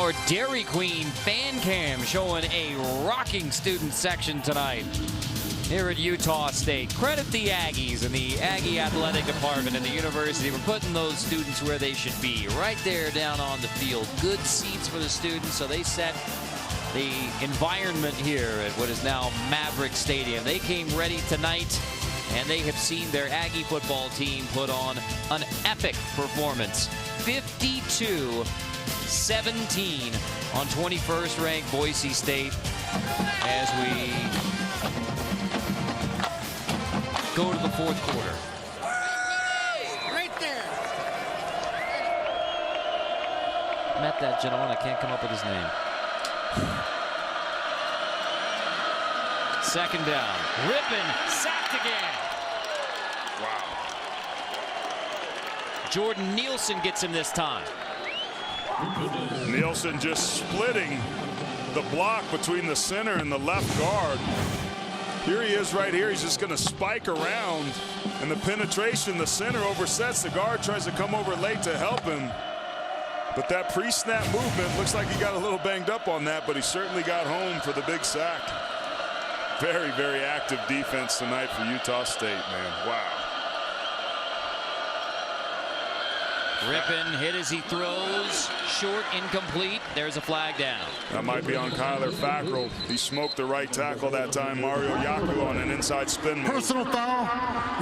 our Dairy Queen fan cam showing a rocking student section tonight here at Utah State. Credit the Aggies and the Aggie Athletic Department and the university for putting those students where they should be, right there down on the field. Good seats for the students, so they set the environment here at what is now Maverick Stadium. They came ready tonight, and they have seen their Aggie football team put on an epic performance. 52-17 on 21st ranked Boise State as we go to the fourth quarter. Right there. Met that gentleman. I can't come up with his name. Second down. Rippon sacked again. Wow. Jordan Nielsen gets him this time. Nielsen just splitting the block between the center and the left guard. Here he is right here. He's just going to spike around, and the penetration, the center oversets. The guard tries to come over late to help him. But that pre-snap movement looks like he got a little banged up on that, but he certainly got home for the big sack. Very, very active defense tonight for Utah State, man. Wow. Rippon hit as he throws. Short, incomplete. There's a flag down. That might be on Kyler Fackrell. He smoked the right tackle that time. Mario Yaku on an inside spin move. Personal foul,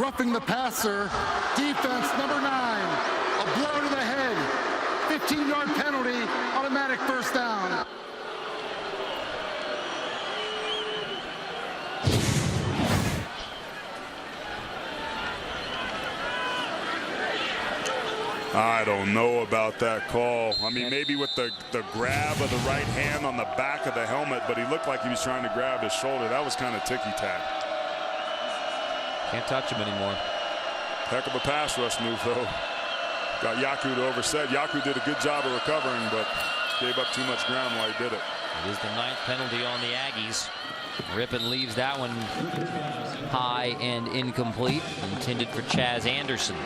roughing the passer. Defense number 9. A blow to the head. 15-yard penalty. Automatic first down. I don't know about that call. I mean, maybe with the grab of the right hand on the back of the helmet, but he looked like he was trying to grab his shoulder. That was kind of ticky-tack. Can't touch him anymore. Heck of a pass rush move, though. Got Yaku to overset. Yaku did a good job of recovering, but gave up too much ground while he did it. It is the 9th penalty on the Aggies. Rippon leaves that one high and incomplete, intended for Chaz Anderson.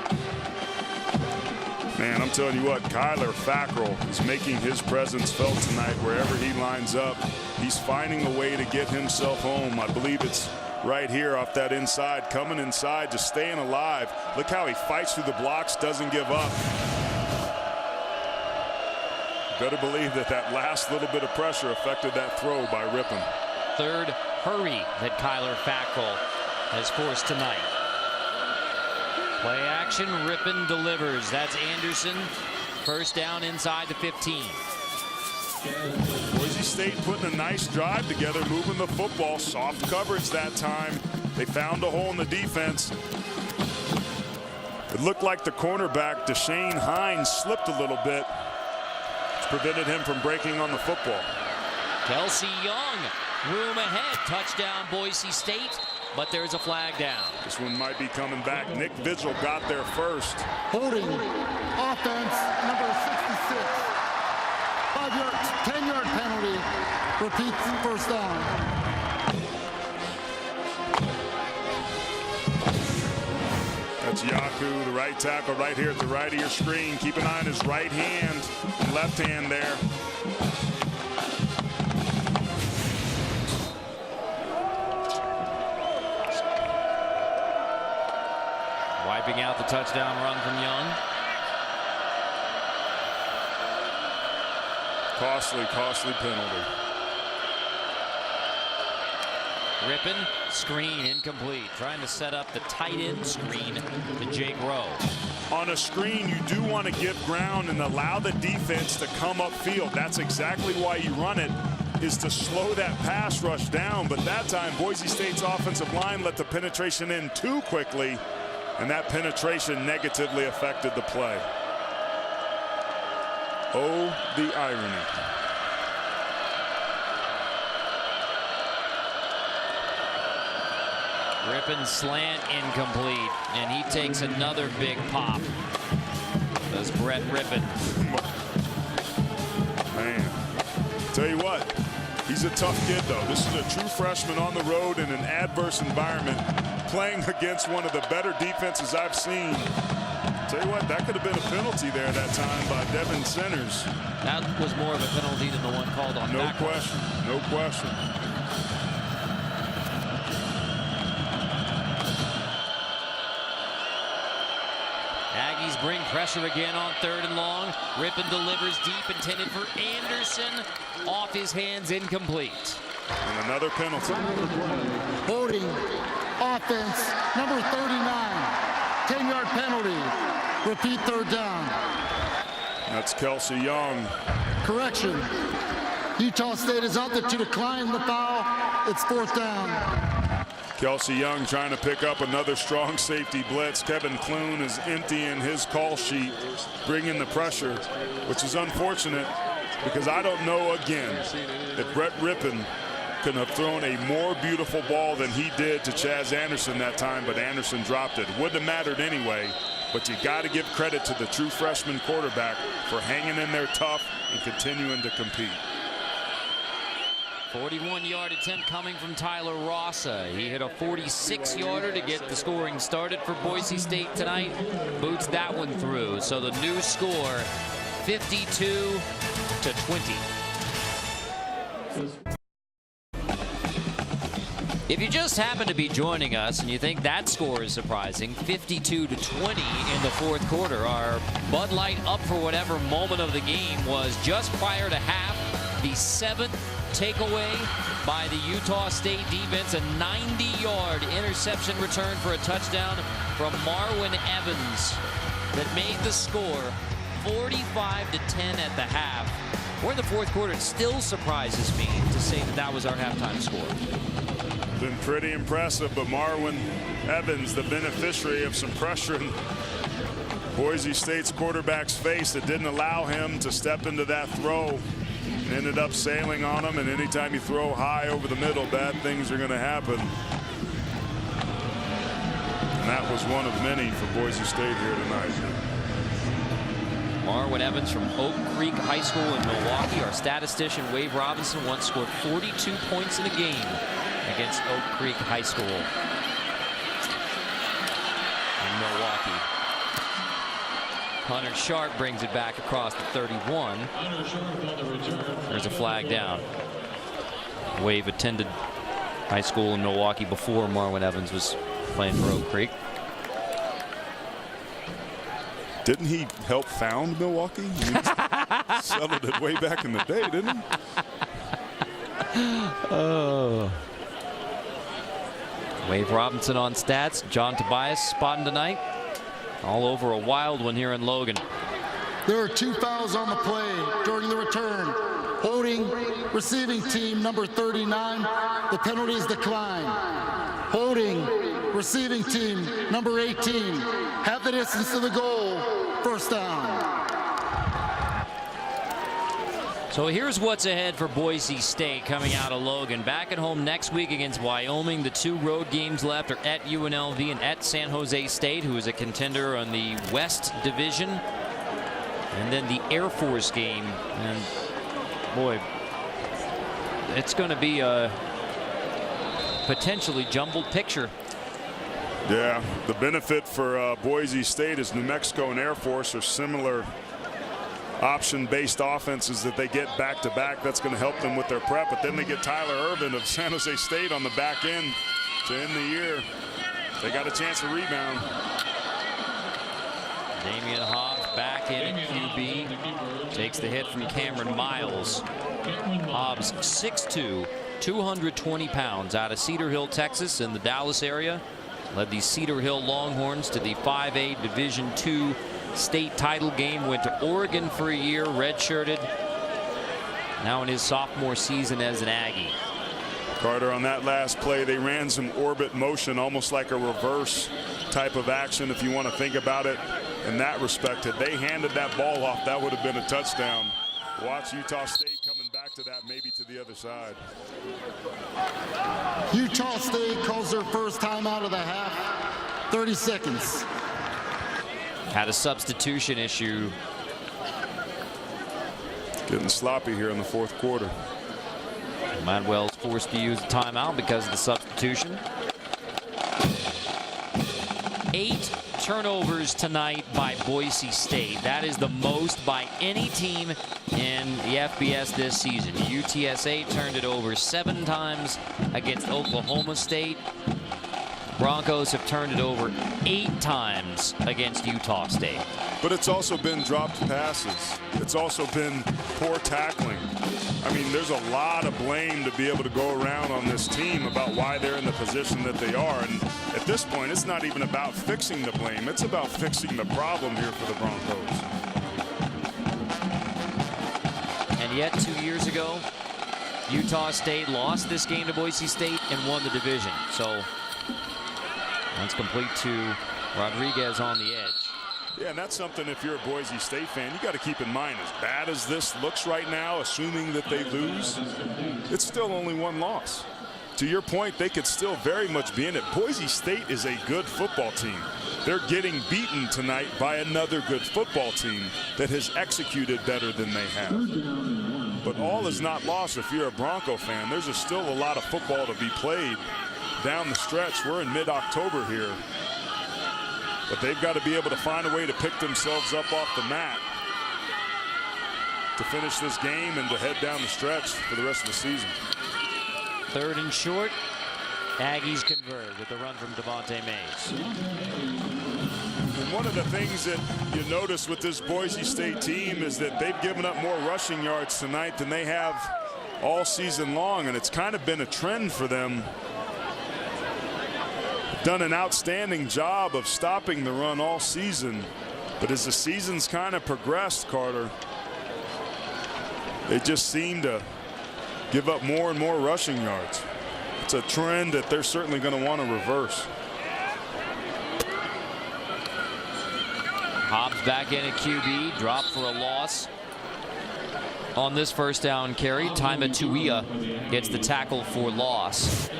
Man, I'm telling you what, Kyler Fackrell is making his presence felt tonight wherever he lines up. He's finding a way to get himself home. I believe it's right here off that inside, coming inside, just staying alive. Look how he fights through the blocks, doesn't give up. Better believe that that last little bit of pressure affected that throw by Rippon. Third hurry that Kyler Fackrell has forced tonight. Play action, Rippon delivers. That's Anderson. First down inside the 15. Boise State putting a nice drive together, moving the football. Soft coverage that time. They found a hole in the defense. It looked like the cornerback, Deshane Hines, slipped a little bit, which prevented him from breaking on the football. Kelsey Young, room ahead. Touchdown, Boise State. But there's a flag down. This one might be coming back. Nick Vigil got there first. Holding offense number 66. 5-yard, 10-yard penalty. Repeats first down. That's Yaku, the right tackle, right here at the right of your screen. Keep an eye on his right hand and left hand there. Wiping out the touchdown run from Young. Costly penalty. Rippon, screen incomplete. Trying to set up the tight end screen to Jake Rowe. On a screen, you do want to give ground and allow the defense to come upfield. That's exactly why you run it, is to slow that pass rush down. But that time, Boise State's offensive line let the penetration in too quickly, and that penetration negatively affected the play. Oh, the irony. Rippon slant incomplete, and he takes another big pop. Does Brett Rippon. Man, tell you what, he's a tough kid, though. This is a true freshman on the road in an adverse environment, playing against one of the better defenses I've seen. Tell you what, that could have been a penalty there that time by Devin Centers. That was more of a penalty than the one called on No back. question. No question. Aggies bring pressure again on 3rd and long. Rippon delivers deep, intended for Anderson. Off his hands, incomplete. And another penalty. Holding offense, number 39. 10-yard penalty. Repeat 3rd down. That's Kelsey Young. Correction. Utah State is opted to decline the foul. It's 4th down. Kelsey Young trying to pick up another strong safety blitz. Kevin Clune is emptying his call sheet, bringing the pressure, which is unfortunate because I don't know again that Brett Rippon couldn't have thrown a more beautiful ball than he did to Chaz Anderson that time, but Anderson dropped it. Wouldn't have mattered anyway, but you got to give credit to the true freshman quarterback for hanging in there tough and continuing to compete. 41-yard attempt coming from Tyler Rossa. He hit a 46-yarder to get the scoring started for Boise State tonight. Boots that one through. So the new score, 52-20. If you just happen to be joining us and you think that score is surprising, 52-20 in the 4th quarter. Our Bud Light up for whatever moment of the game was just prior to half. The 7th takeaway by the Utah State defense, a 90-yard interception return for a touchdown from Marwin Evans that made the score 45-10 at the half. We're in the 4th quarter. It still surprises me to say that that was our halftime score. Been pretty impressive, but Marwin Evans, the beneficiary of some pressure in Boise State's quarterback's face that didn't allow him to step into that throw. Ended up sailing on him, and anytime you throw high over the middle, bad things are going to happen. And that was one of many for Boise State here tonight. Marwin Evans from Oak Creek High School in Milwaukee. Our statistician Wade Robinson once scored 42 points in a game against Oak Creek High School in Milwaukee. Hunter Sharp brings it back across the 31. There's a flag down. Wave attended high school in Milwaukee before Marwin Evans was playing for Oak Creek. Didn't he help found Milwaukee? He settled it way back in the day, didn't he? Oh. Wave Robinson on stats. John Tobias spotting tonight. All over a wild one here in Logan. There are 2 fouls on the play during the return. Holding receiving team number 39. The penalty is declined. Holding receiving team number 18. Have the distance to the goal. 1st down. So here's what's ahead for Boise State coming out of Logan. Back at home next week against Wyoming. The 2 road games left are at UNLV and at San Jose State, who is a contender on the West Division. And then the Air Force game. And boy, it's going to be a potentially jumbled picture. Yeah, the benefit for Boise State is New Mexico and Air Force are similar option-based offenses that they get back-to-back. That's going to help them with their prep. But then they get Tyler Irvin of San Jose State on the back end to end the year. They got a chance to rebound. Damian Hobbs back in at QB. Takes the hit from Cameron Miles. Hobbs 6'2", 220 pounds, out of Cedar Hill, Texas, in the Dallas area. Led the Cedar Hill Longhorns to the 5A Division II state title game. Went to Oregon for a year, redshirted. Now in his sophomore season as an Aggie. Carter, on that last play, they ran some orbit motion, almost like a reverse type of action, if you want to think about it in that respect. Had they handed that ball off, that would have been a touchdown. Watch Utah State coming back to that, maybe to the other side. Utah State calls their first time out of the half. 30 seconds. Had a substitution issue. Getting sloppy here in the 4th quarter. Madwell's forced to use a timeout because of the substitution. 8 turnovers tonight by Boise State. That is the most by any team in the FBS this season. UTSA turned it over 7 times against Oklahoma State. Broncos have turned it over 8 times against Utah State. But it's also been dropped passes. It's also been poor tackling. I mean, there's a lot of blame to be able to go around on this team about why they're in the position that they are. And at this point, it's not even about fixing the blame. It's about fixing the problem here for the Broncos. And yet 2 years ago, Utah State lost this game to Boise State and won the division. So that's complete to Rodriguez on the edge. Yeah, and that's something, if you're a Boise State fan, you got to keep in mind. As bad as this looks right now, assuming that they lose, it's still only 1 loss. To your point, they could still very much be in it. Boise State is a good football team. They're getting beaten tonight by another good football team that has executed better than they have. But all is not lost if you're a Bronco fan. There's still a lot of football to be played down the stretch. We're in mid-October here. But they've got to be able to find a way to pick themselves up off the mat to finish this game and to head down the stretch for the rest of the season. 3rd and short. Aggies convert with the run from Devontae Mays. And one of the things that you notice with this Boise State team is that they've given up more rushing yards tonight than they have all season long, and it's kind of been a trend for them. Done an outstanding job of stopping the run all season, but as the season's kind of progressed, Carter, they just seem to give up more and more rushing yards. It's a trend that they're certainly going to want to reverse. Hobbs back in at QB, drop for a loss on this 1st down carry. Taima Tuia gets the tackle for loss.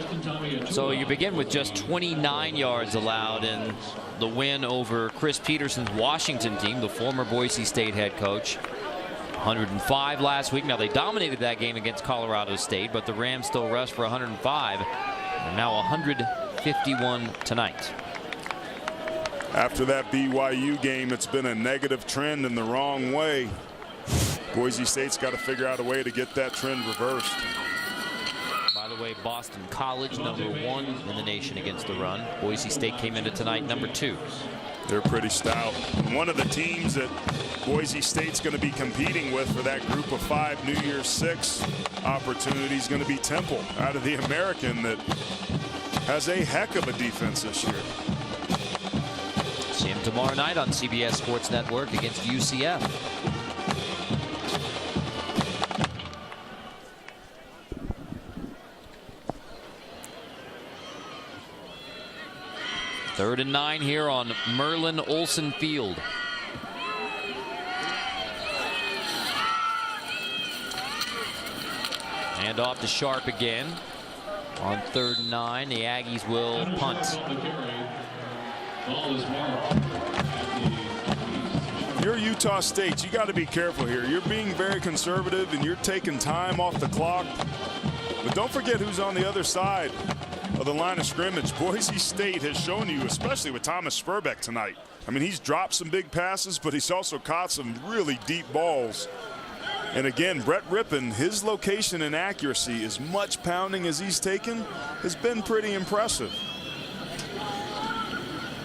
So you begin with just 29 yards allowed in the win over Chris Peterson's Washington team, the former Boise State head coach. 105 last week. Now, they dominated that game against Colorado State, but the Rams still rushed for 105. And now 151 tonight. After that BYU game, it's been a negative trend in the wrong way. Boise State's got to figure out a way to get that trend reversed. By the way, Boston College #1 in the nation against the run. Boise State came into tonight #2. They're pretty stout. One of the teams that Boise State's going to be competing with for that group of 5 New Year's 6 opportunity is going to be Temple out of the American, that has a heck of a defense this year. See him tomorrow night on CBS Sports Network against UCF. Third and 9 here on Merlin Olsen Field. Hand off to Sharp again. On 3rd and 9, the Aggies will punt. If you're Utah State, you got to be careful here. You're being very conservative and you're taking time off the clock. But don't forget who's on the other side of the line of scrimmage. Boise State has shown you, especially with Thomas Spurbeck tonight. I mean, he's dropped some big passes, but he's also caught some really deep balls. And again, Brett Rippon, his location and accuracy, as much pounding as he's taken, has been pretty impressive.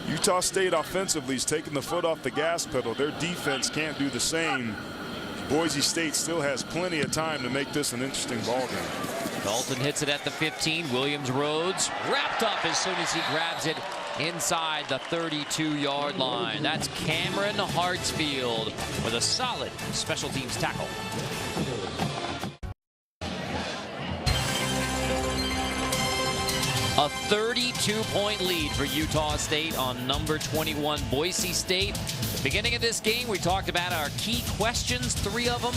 Utah State offensively is taking the foot off the gas pedal. Their defense can't do the same. Boise State still has plenty of time to make this an interesting ball game. Dalton hits it at the 15. Williams Rhodes wrapped up as soon as he grabs it inside the 32-yard line. That's Cameron Hartsfield with a solid special teams tackle. A 32-point lead for Utah State on #21 Boise State. Beginning of this game, we talked about our key questions, 3 of them.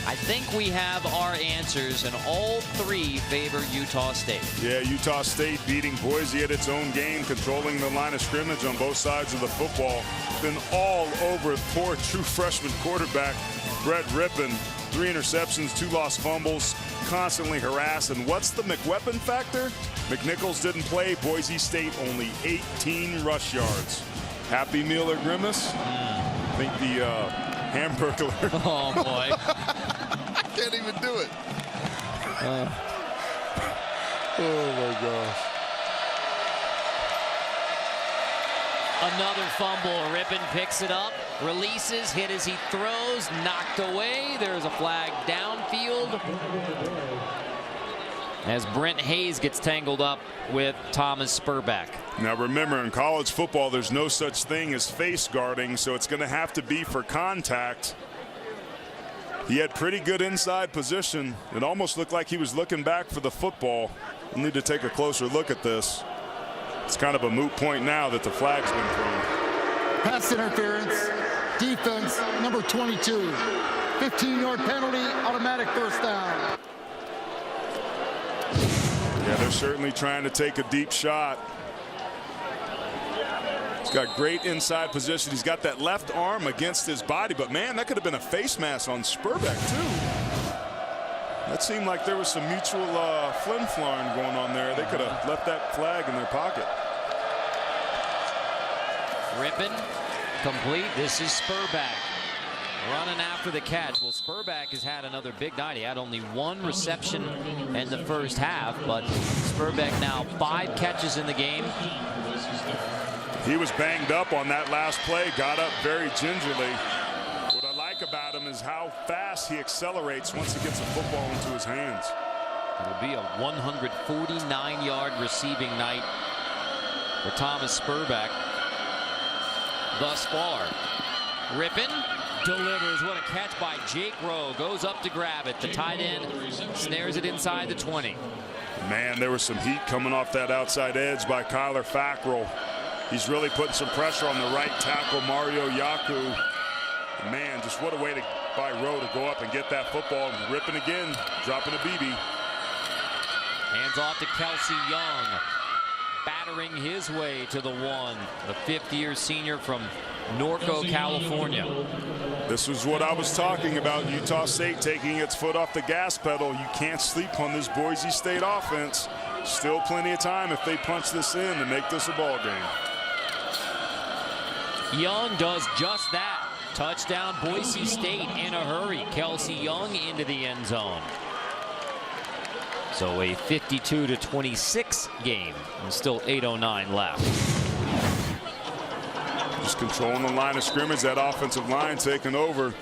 I think we have our answers, and all 3 favor Utah State. Yeah, Utah State beating Boise at its own game, controlling the line of scrimmage on both sides of the football. Been all over poor true freshman quarterback Brett Rippon. 3 interceptions, 2 lost fumbles, constantly harassed. And what's the McWeapon factor? McNichols didn't play. Boise State only 18 rush yards. Happy Meal or Grimace? I think the Hamburglar. Oh, boy. I can't even do it. Oh, my gosh. Another fumble. Rippon picks it up, releases, hit as he throws, knocked away. There's a flag downfield as Brent Hayes gets tangled up with Thomas Spurback. Now remember, in college football, there's no such thing as face guarding, so it's going to have to be for contact. He had pretty good inside position. It almost looked like he was looking back for the football. We'll need to take a closer look at this. It's kind of a moot point now that the flag's been thrown. Pass interference, defense, number 22. 15-yard penalty, automatic first down. Yeah, they're certainly trying to take a deep shot. He's got great inside position. He's got that left arm against his body, but man, that could have been a face mask on Spurback too. That seemed like there was some mutual flim-flarring going on there. They could have left that flag in their pocket. Rippon complete. This is Spurback running after the catch. Well, Spurback has had another big night. He had only one reception in the first half, but Spurback now 5 catches in the game. He was banged up on that last play, got up very gingerly. What I like about him is how fast he accelerates once he gets a football into his hands. It'll be a 149-yard receiving night for Thomas Spurback thus far. Rippon delivers. What a catch by Jake Rowe. Goes up to grab it. The tight end snares it inside the 20. Man, there was some heat coming off that outside edge by Kyler Fackrell. He's really putting some pressure on the right tackle, Mario Yaku. Man, just what a way by Rowe to go up and get that football. Rippon again, dropping a BB. Hands off to Kelsey Young. Battering his way to the 1. The 5th-year senior from Norco, California. This was what I was talking about. Utah State taking its foot off the gas pedal. You can't sleep on this Boise State offense. Still plenty of time if they punch this in to make this a ball game. Young does just that. Touchdown Boise State in a hurry. Kelsey Young into the end zone. So a 52-26 game and still 8:09 left. Just controlling the line of scrimmage. That offensive line taking over.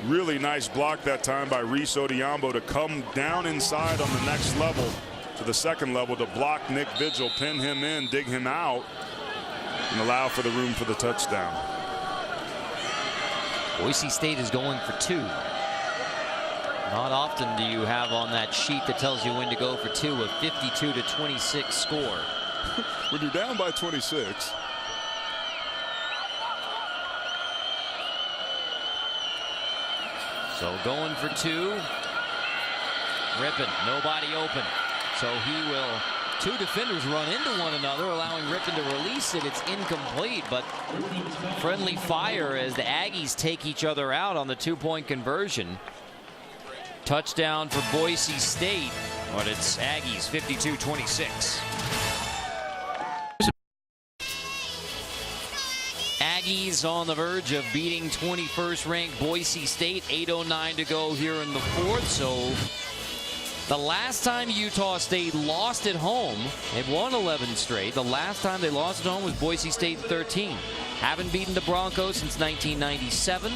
Really nice block that time by Reese Odiambo to come down inside on the next level to the second level to block Nick Vigil, pin him in, dig him out, and allow for the room for the touchdown. Boise State is going for 2. Not often do you have on that sheet that tells you when to go for 2 a 52-26 score. When you're down by 26. So going for 2. Rippon, nobody open. So he will. 2 defenders run into one another, allowing Rippon to release it. It's incomplete, but friendly fire as the Aggies take each other out on the 2-point conversion. Touchdown for Boise State, but it's Aggies 52-26. Aggies on the verge of beating 21st ranked Boise State. 8:09 to go here in the 4th. So the last time Utah State lost at home, they've won 11 straight. The last time they lost at home was Boise State 13. Haven't beaten the Broncos since 1997.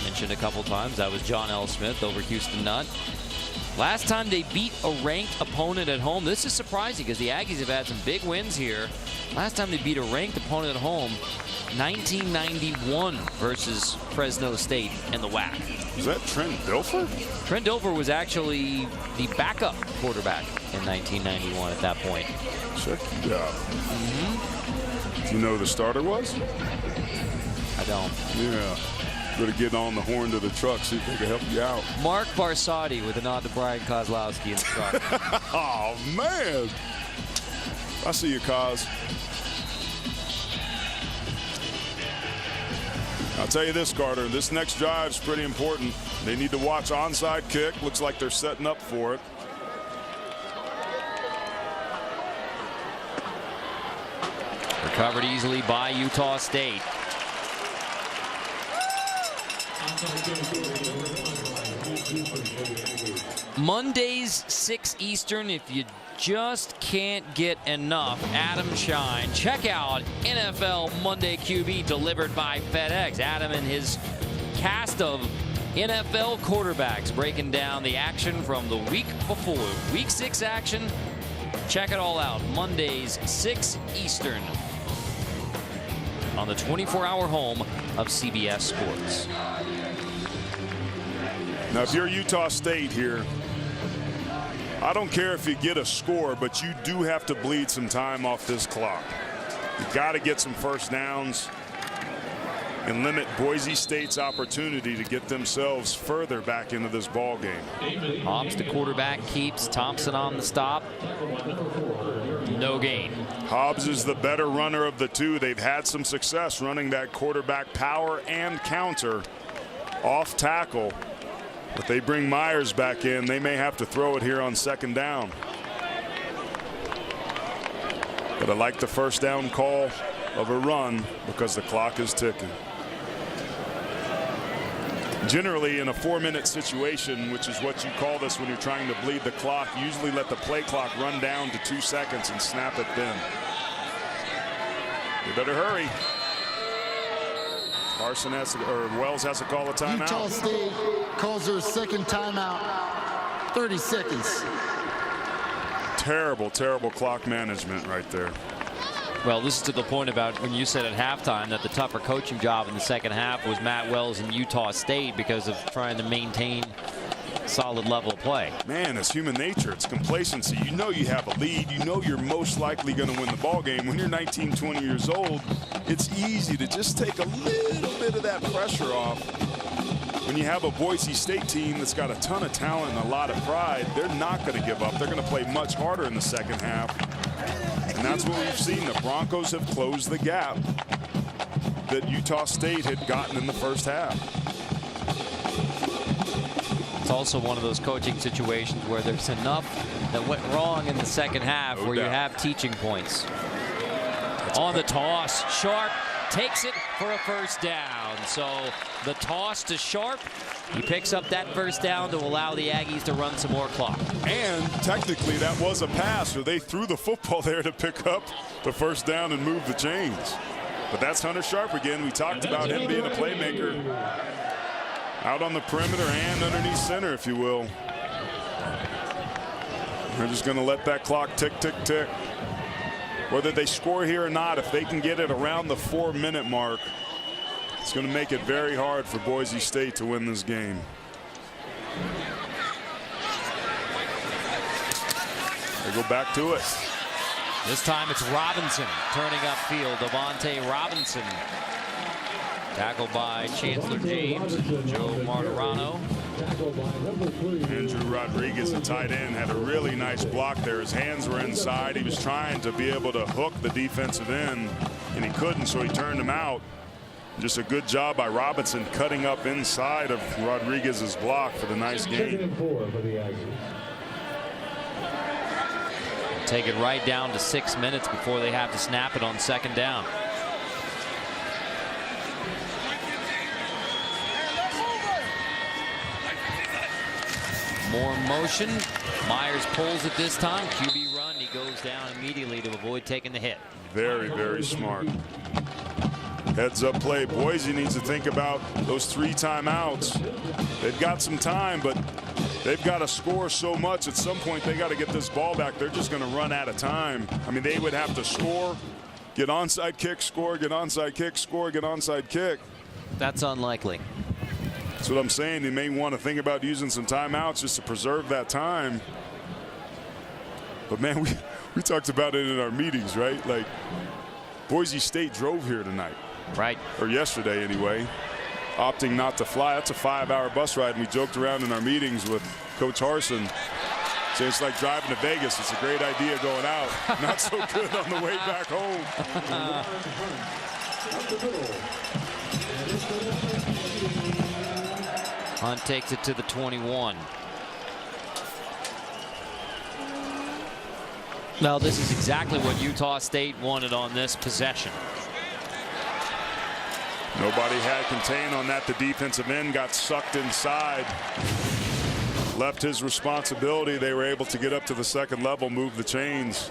Mentioned a couple times, that was John L. Smith over Houston Nutt. Last time they beat a ranked opponent at home, this is surprising because the Aggies have had some big wins here. Last time they beat a ranked opponent at home, 1991 versus Fresno State in the WAC. Was that Trent Dilfer? Trent Dilfer was actually the backup quarterback in 1991 at that point. Check it out. Do you know who the starter was? I don't. Yeah. Better get on the horn to the truck, see if they can help you out. Mark Barsati with a nod to Brian Kozlowski in the truck. Oh, man. I see you, Koz. I'll tell you this, Carter, this next drive is pretty important. They need to watch onside kick. Looks like they're setting up for it. Here Recovered easily by Utah State. Mondays, 6 Eastern. If you just can't get enough Adam Shine, check out NFL Monday QB delivered by FedEx. Adam and his cast of NFL quarterbacks breaking down the action from the week before. Week 6 action. Check it all out. Mondays, 6 Eastern on the 24-hour home of CBS Sports. Now, if you're Utah State here, I don't care if you get a score, but you do have to bleed some time off this clock. You got to get some first downs and limit Boise State's opportunity to get themselves further back into this ball game. Hobbs, the quarterback, keeps Thompson on the stop. No gain. Hobbs is the better runner of the two. They've had some success running that quarterback power and counter off tackle. But they bring Myers back in. They may have to throw it here on second down. But I like the first down call of a run because the clock is ticking. Generally, in a 4-minute situation, which is what you call this when you're trying to bleed the clock, usually let the play clock run down to 2 seconds and snap it then. You better hurry. Carson has to, or Wells has to call a timeout. Utah State calls their second timeout. 30 seconds. Terrible, terrible clock management right there. Well, this is to the point about when you said at halftime that the tougher coaching job in the second half was Matt Wells and Utah State because of trying to maintain solid level of play. Man, it's human nature. It's complacency. You know you have a lead. You know you're most likely going to win the ball game. When you're 19, 20 years old, it's easy to just take a little bit of that pressure off. When you have a Boise State team that's got a ton of talent and a lot of pride, they're not going to give up. They're going to play much harder in the second half. And that's what we've seen. The Broncos have closed the gap that Utah State had gotten in the first half. It's also one of those coaching situations where there's enough that went wrong in the second half where you have teaching points. On the toss, Sharp takes it for a first down. So the toss to Sharp, he picks up that first down to allow the Aggies to run some more clock. And technically that was a pass, or they threw the football there to pick up the first down and move the chains. But that's Hunter Sharp again. We talked about him being a playmaker out on the perimeter and underneath center, if you will. They're just going to let that clock tick, tick, tick. Whether they score here or not, if they can get it around the 4-minute mark, it's going to make it very hard for Boise State to win this game. They go back to it. This time it's Robinson turning upfield. Devontae Robinson. Tackled by Chancellor James, Joe Martirano. Andrew Rodriguez, the tight end, had a really nice block there. His hands were inside. He was trying to be able to hook the defensive end, and he couldn't, so he turned him out. Just a good job by Robinson cutting up inside of Rodriguez's block for the nice gain. Take it right down to 6 minutes before they have to snap it on second down. More motion. Myers pulls it this time. QB run. He goes down immediately to avoid taking the hit. Very, very smart. Heads up play. Boise needs to think about those 3 timeouts. They've got some time, but they've got to score so much. At some point, they got to get this ball back. They're just going to run out of time. I mean, they would have to score, get onside kick, score, get onside kick, score, get onside kick. That's unlikely. That's what I'm saying. They may want to think about using some timeouts just to preserve that time. But, man, we talked about it in our meetings, right? Like, Boise State drove here tonight. Right. Or yesterday, anyway. Opting not to fly. That's a 5-hour bus ride. And we joked around in our meetings with Coach Harsin. Saying it's like driving to Vegas. It's a great idea going out. Not so good on the way back home. Hunt takes it to the 21. Well, this is exactly what Utah State wanted on this possession. Nobody had contain on that. The defensive end got sucked inside. Left his responsibility. They were able to get up to the second level, move the chains.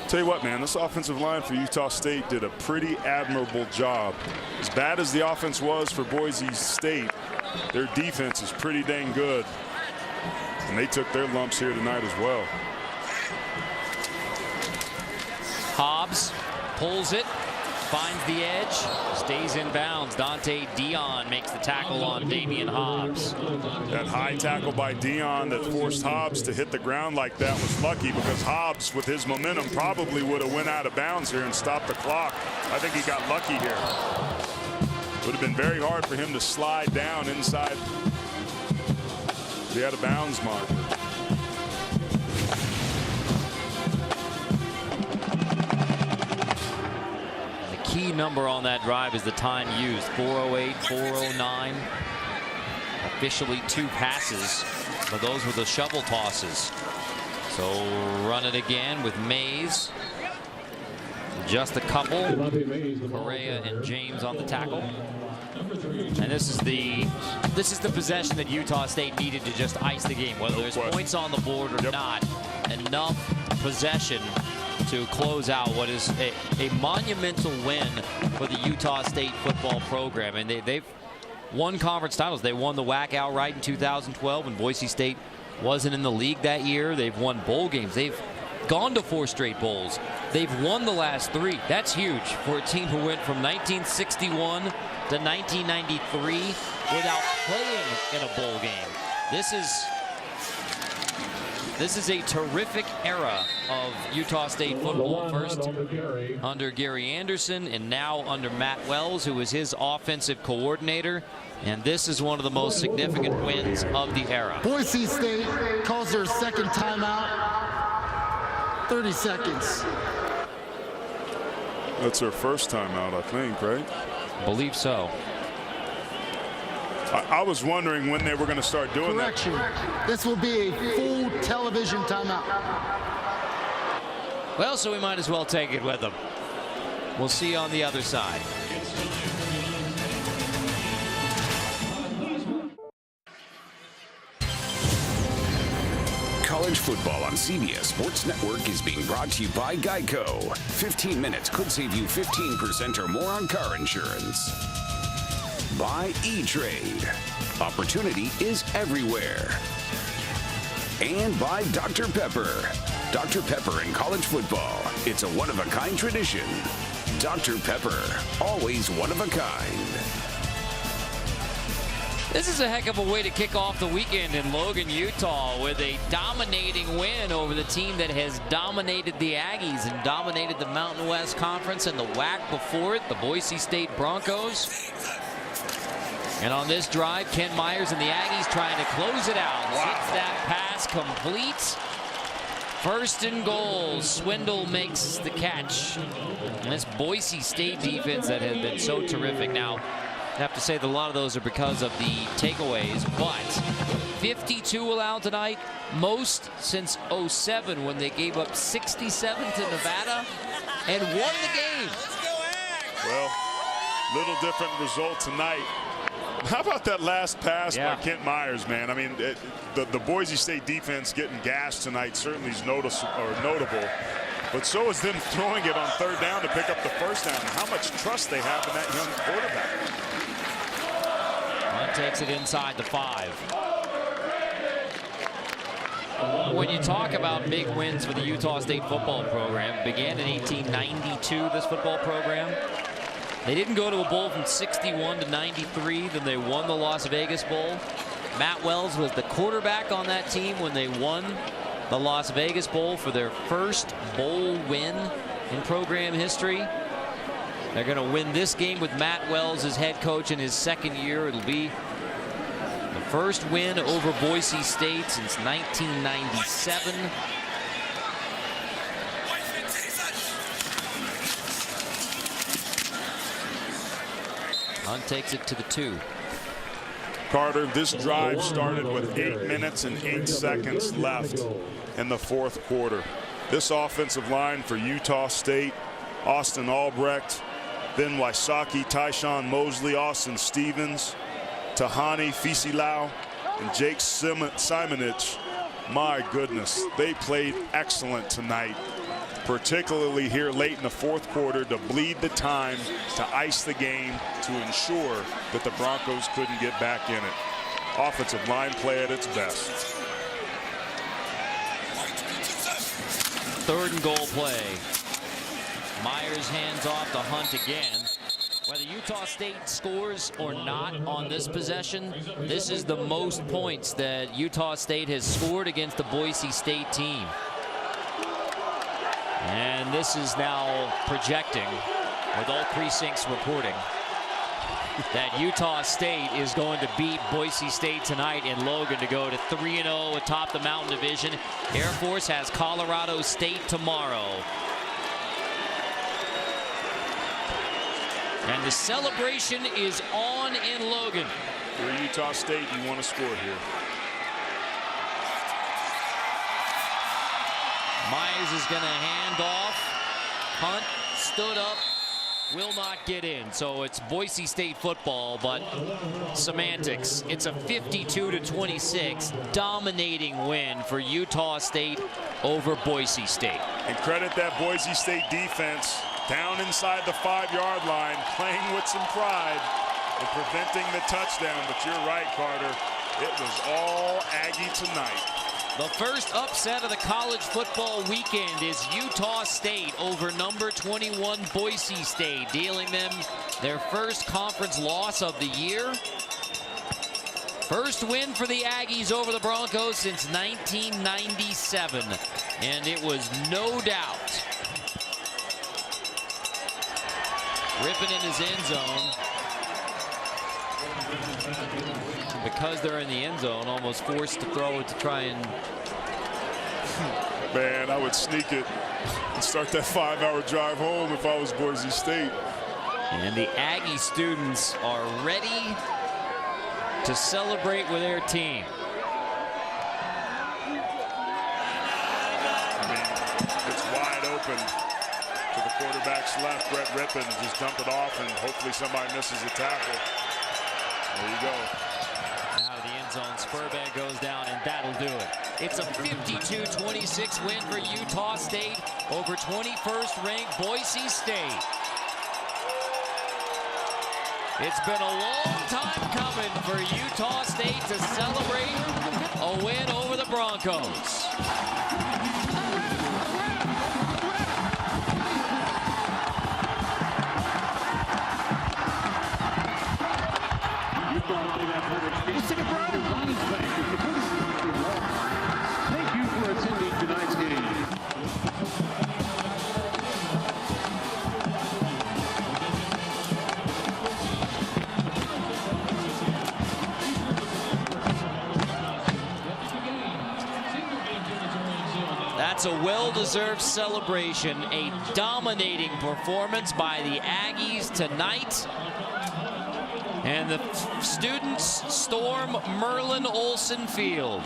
Tell you what, man, this offensive line for Utah State did a pretty admirable job. As bad as the offense was for Boise State, their defense is pretty dang good. And they took their lumps here tonight as well. Hobbs pulls it, finds the edge, stays in bounds. Dante Dion makes the tackle on Damian Hobbs. That high tackle by Dion that forced Hobbs to hit the ground like that was lucky, because Hobbs, with his momentum, probably would have went out of bounds here and stopped the clock. I think he got lucky here. Would have been very hard for him to slide down inside the out of bounds marker. Key number on that drive is the time used, 4:08, 4:09. Officially 2 passes, but those were the shovel tosses. So run it again with Mays. Just a couple. Correa and James on the tackle. And this is the possession that Utah State needed to just ice the game, whether there's points on the board or not. Enough possession to close out what is a monumental win for the Utah State football program. And they've won conference titles. They won the WAC outright in 2012 when Boise State wasn't in the league that year. They've won bowl games. They've gone to 4 straight bowls. They've won the last 3. That's huge for a team who went from 1961 to 1993 without playing in a bowl game. This is a terrific era of Utah State football. First under Gary Anderson and now under Matt Wells, who was his offensive coordinator. And this is one of the most significant wins of the era. Boise State calls their second timeout. 30 seconds. That's their first timeout, I think, right? I believe so. I was wondering when they were going to start doing Correction. that. This will be a full television timeout. Well, so we might as well take it with them. We'll see you on the other side. College football on CBS Sports Network is being brought to you by Geico. 15 minutes could save you 15% or more on car insurance. By E-Trade. Opportunity is everywhere. And by Dr. Pepper. Dr. Pepper in college football. It's a one-of-a-kind tradition. Dr. Pepper, always one of a kind. This is a heck of a way to kick off the weekend in Logan, Utah, with a dominating win over the team that has dominated the Aggies and dominated the Mountain West Conference and the WAC before it, the Boise State Broncos. And on this drive, Ken Myers and the Aggies trying to close it out. Gets that pass complete. 1st and goal. Swindle makes the catch. And this Boise State defense that has been so terrific. Now, I have to say that a lot of those are because of the takeaways, but 52 allowed tonight, most since 07 when they gave up 67 to Nevada and won the game. Well, little different result tonight. How about that last pass by Kent Myers, man? I mean, the Boise State defense getting gashed tonight certainly is notable. But so is them throwing it on 3rd down to pick up the 1st down. How much trust they have in that young quarterback. Hunt takes it inside the 5. When you talk about big wins for the Utah State football program, it began in 1892, this football program. They didn't go to a bowl from 61 to 93. Then they won the Las Vegas Bowl. Matt Wells was the quarterback on that team when they won the Las Vegas Bowl for their first bowl win in program history. They're going to win this game with Matt Wells as head coach in his 2nd year. It'll be the first win over Boise State since 1997. Hunt takes it to the 2. Carter, this drive started with 8 minutes and 8 seconds left in the 4th quarter. This offensive line for Utah State, Austin Albrecht, then Wysocki, Tyshawn Mosley, Austin Stevens, Tahani Fisilau, and Jake Simonich. My goodness, they played excellent tonight, particularly here late in the fourth quarter to bleed the time, to ice the game, to ensure that the Broncos couldn't get back in it. Offensive line play at its best. Third and goal play. Myers hands off to Hunt again. Whether Utah State scores or not on this possession, this is the most points that Utah State has scored against the Boise State team. And this is now projecting, with all precincts reporting, that Utah State is going to beat Boise State tonight in Logan to go to 3-0 atop the Mountain Division. Air Force has Colorado State tomorrow. And the celebration is on in Logan. If you're Utah State, you want to score here. Myers is going to hand off. Hunt stood up, will not get in. So it's Boise State football, but semantics. It's a 52-26 dominating win for Utah State over Boise State. And credit that Boise State defense down inside the 5-yard line, playing with some pride and preventing the touchdown. But you're right, Carter. It was all Aggie tonight. The first upset of the college football weekend is Utah State over number 21 Boise State, dealing them their first conference loss of the year. First win for the Aggies over the Broncos since 1997, and it was no doubt. Ripping in his end zone. Because they're in the end zone, almost forced to throw it to try and... Man, I would sneak it and start that 5-hour drive home if I was Boise State. And the Aggie students are ready to celebrate with their team. I mean, it's wide open to the quarterback's left. Brett Rippon just dump it off, and hopefully somebody misses a tackle. There you go. Out of the end zone, Spurbeck goes down, and that'll do it. It's a 52-26 win for Utah State over 21st ranked Boise State. It's been a long time coming for Utah State to celebrate a win over the Broncos. Thank you for attending tonight's game. That's a well-deserved celebration, a dominating performance by the Aggies tonight. And the students storm Merlin Olsen Field.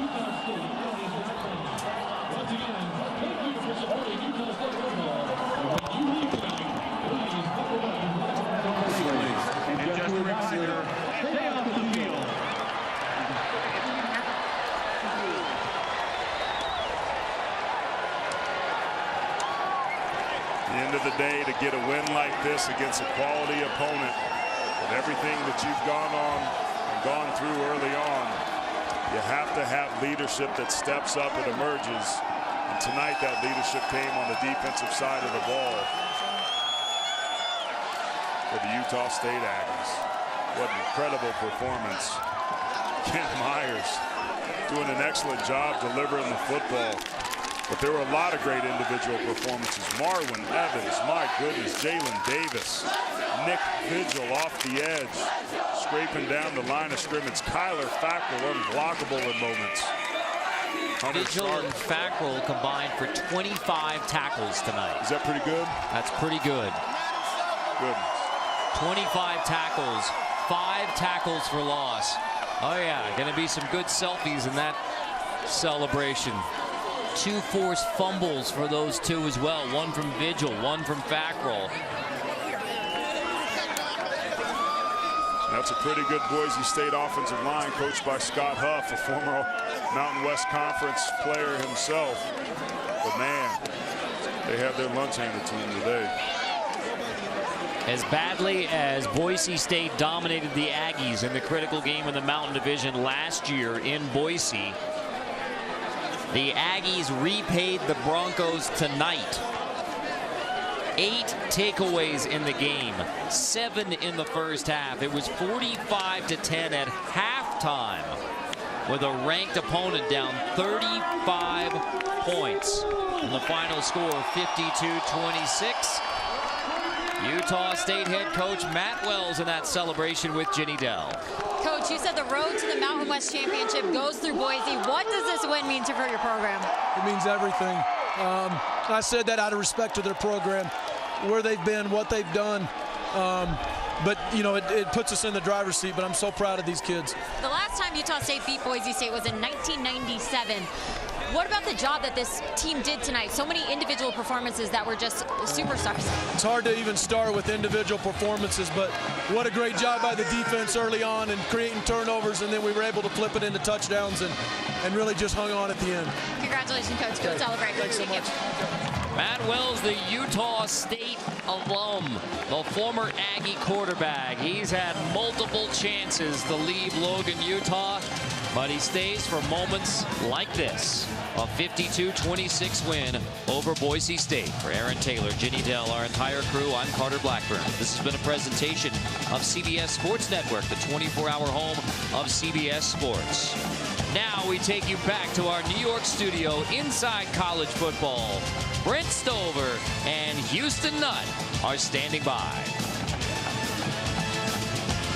And just a reminder, stay off the field. At the end of the day, to get a win like this against a quality opponent, with everything that you've gone on and gone through early on, you have to have leadership that steps up and emerges. And tonight that leadership came on the defensive side of the ball for the Utah State Aggies. What an incredible performance. Kent Myers doing an excellent job delivering the football. But there were a lot of great individual performances. Marwin Evans, my goodness, Jalen Davis, Nick Vigil off the edge, scraping down the line of scrimmage. Kyler Fackrell unblockable in moments. Vigil and Fackrell combined for 25 tackles tonight. Is that pretty good? That's pretty good. Goodness. 25 tackles, 5 tackles for loss. Oh yeah, gonna be some good selfies in that celebration. 2 forced fumbles for those two as well. One from Vigil, one from Fackrell. That's a pretty good Boise State offensive line coached by Scott Huff, a former Mountain West Conference player himself. But man, they had their lunch handed to them today. As badly as Boise State dominated the Aggies in the critical game in the Mountain Division last year in Boise, the Aggies repaid the Broncos tonight. 8 takeaways in the game, 7 in the first half. It was 45-10 at halftime, with a ranked opponent down 35 points. And the final score, 52-26. Utah State head coach Matt Wells in that celebration with Ginny Dell. Coach, you said the road to the Mountain West Championship goes through Boise. What does this win mean for your program? It means everything. I said that out of respect to their program, where they've been, what they've done. But, you know, it puts us in the driver's seat, but I'm so proud of these kids. The last time Utah State beat Boise State was in 1997. What about the job that this team did tonight? So many individual performances that were just superstars. It's hard to even start with individual performances, but what a great job by the defense early on and creating turnovers, and then we were able to flip it into touchdowns and really just hung on at the end. Congratulations, Coach. Good celebration. Thanks so much. Matt Wells, the Utah State alum, the former Aggie quarterback. He's had multiple chances to leave Logan, Utah, but he stays for moments like this. A 52-26 win over Boise State. For Aaron Taylor, Ginny Dell, our entire crew, I'm Carter Blackburn. This has been a presentation of CBS Sports Network, the 24-hour home of CBS Sports. Now we take you back to our New York studio inside college football. Brent Stover and Houston Nutt are standing by.